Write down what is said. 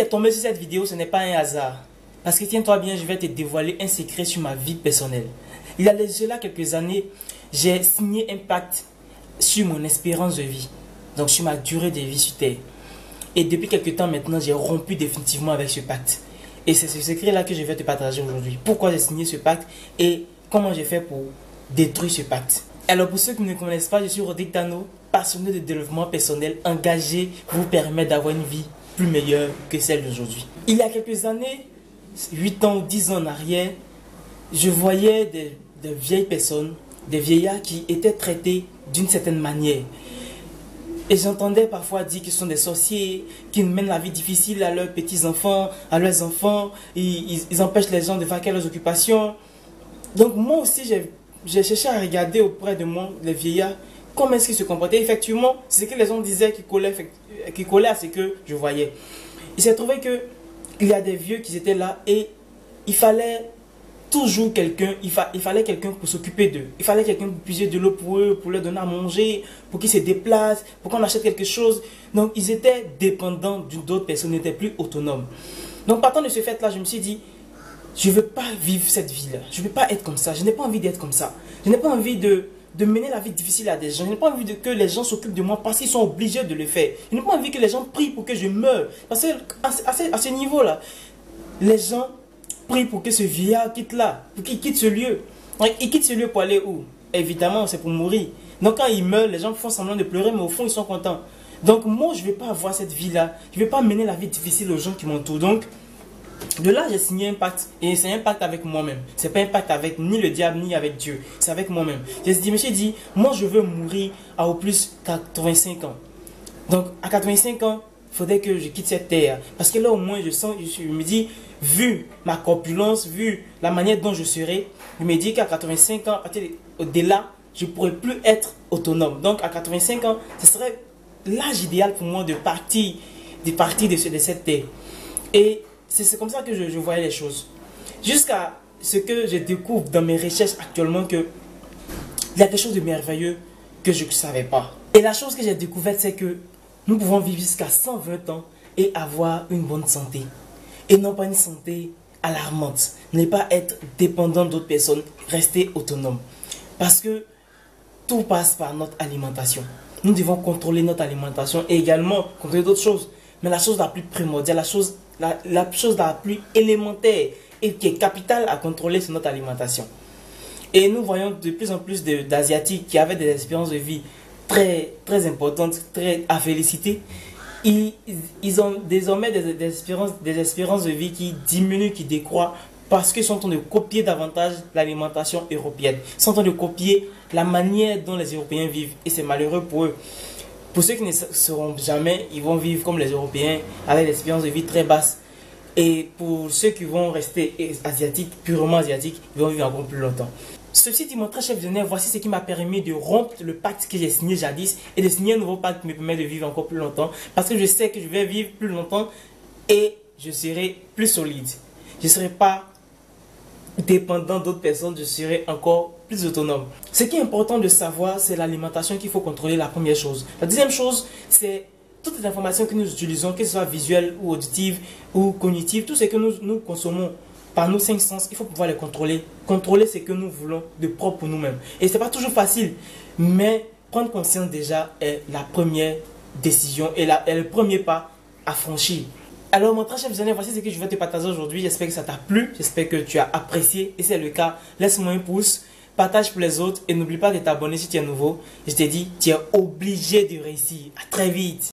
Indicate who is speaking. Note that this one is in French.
Speaker 1: tu es tombé sur cette vidéo, ce n'est pas un hasard. Parce que tiens-toi bien, je vais te dévoiler un secret sur ma vie personnelle. Il y a cela quelques années, j'ai signé un pacte sur mon espérance de vie. Donc sur ma durée de vie sur Terre. Et depuis quelques temps maintenant, j'ai rompu définitivement avec ce pacte. Et c'est ce secret-là que je vais te partager aujourd'hui. Pourquoi j'ai signé ce pacte et comment j'ai fait pour détruire ce pacte. Alors pour ceux qui ne me connaissent pas, je suis Rodrigue Tano, passionné de développement personnel, engagé pour vous permettre d'avoir une vie plus meilleure que celle d'aujourd'hui. Il y a quelques années, 8 ans ou 10 ans en arrière, je voyais des vieilles personnes, des vieillards qui étaient traités d'une certaine manière. Et j'entendais parfois dire qu'ils sont des sorciers, qu'ils mènent la vie difficile à leurs petits-enfants, à leurs enfants, ils empêchent les gens de vaquer leurs occupations. Donc moi aussi, j'ai cherché à regarder auprès de moi, les vieillards, comment est-ce qu'ils se comportaient. Effectivement, c'est ce que les gens disaient qui collait à ce que je voyais. Il s'est trouvé qu'il y a des vieux qui étaient là et il fallait toujours quelqu'un, il fallait quelqu'un pour s'occuper d'eux. Il fallait quelqu'un pour puiser de l'eau pour eux, pour leur donner à manger, pour qu'ils se déplacent, pour qu'on achète quelque chose. Donc ils étaient dépendants d'autres personnes, n'étaient plus autonomes. Donc partant de ce fait-là, je me suis dit, je ne veux pas vivre cette vie-là. Je ne veux pas être comme ça. Je n'ai pas envie d'être comme ça. Je n'ai pas envie de mener la vie difficile à des gens. Je n'ai pas envie que les gens s'occupent de moi parce qu'ils sont obligés de le faire. Je n'ai pas envie que les gens prient pour que je meure. Parce qu'à ce niveau-là, les gens prient pour que ce vieillard quitte là, pour qu'il quitte ce lieu. Il quitte ce lieu pour aller où? Évidemment, c'est pour mourir. Donc quand il meurt, les gens font semblant de pleurer, mais au fond, ils sont contents. Donc moi, je ne vais pas avoir cette vie-là. Je ne vais pas mener la vie difficile aux gens qui m'entourent. Donc, de là, j'ai signé un pacte. Et c'est un pacte avec moi-même. C'est pas un pacte avec ni le diable, ni avec Dieu. C'est avec moi-même. Je me suis dit, moi, je veux mourir à au plus 85 ans. Donc, à 85 ans, il faudrait que je quitte cette terre. Parce que là, au moins, je me dis, vu ma corpulence, vu la manière dont je serai, je me dis qu'à 85 ans, à partir de là, je ne pourrai plus être autonome. Donc, à 85 ans, ce serait l'âge idéal pour moi de partir de cette terre. Et c'est comme ça que je voyais les choses. Jusqu'à ce que je découvre dans mes recherches actuellement qu'il y a quelque chose de merveilleux que je ne savais pas. Et la chose que j'ai découverte, c'est que nous pouvons vivre jusqu'à 120 ans et avoir une bonne santé. Et non pas une santé alarmante. Ne pas être dépendant d'autres personnes, rester autonome. Parce que tout passe par notre alimentation. Nous devons contrôler notre alimentation et également contrôler d'autres choses. Mais la chose la plus primordiale, la chose la plus élémentaire et qui est capitale à contrôler, c'est notre alimentation. Et nous voyons de plus en plus d'Asiatiques qui avaient des espérances de vie très importantes, très à féliciter. Ils ont désormais des espérances de vie qui diminuent, qui décroît parce qu'ils sont en train de copier davantage l'alimentation européenne. Ils sont en train de copier la manière dont les Européens vivent et c'est malheureux pour eux. Pour ceux qui ne seront jamais, ils vont vivre comme les Européens avec des espérances de vie très basses. Et pour ceux qui vont rester asiatiques, purement asiatiques, ils vont vivre encore plus longtemps. Ceci dit, mon très cher visionnaire, voici ce qui m'a permis de rompre le pacte que j'ai signé jadis et de signer un nouveau pacte qui me permet de vivre encore plus longtemps. Parce que je sais que je vais vivre plus longtemps et je serai plus solide. Je ne serai pas dépendant d'autres personnes, je serai encore plus autonome. Ce qui est important de savoir, c'est l'alimentation qu'il faut contrôler, la première chose. La deuxième chose, c'est toutes les informations que nous utilisons, que ce soit visuelles ou auditives ou cognitives, tout ce que nous consommons par nos 5 sens, il faut pouvoir les contrôler. Contrôler ce que nous voulons de propre pour nous-mêmes. Et ce n'est pas toujours facile, mais prendre conscience déjà est la première décision et le premier pas à franchir. Alors mon très cher visionnaire, voici ce que je vais te partager aujourd'hui. J'espère que ça t'a plu, j'espère que tu as apprécié. Et si c'est le cas, laisse-moi un pouce, partage pour les autres et n'oublie pas de t'abonner si tu es nouveau. Je te dis, tu es obligé de réussir. À très vite.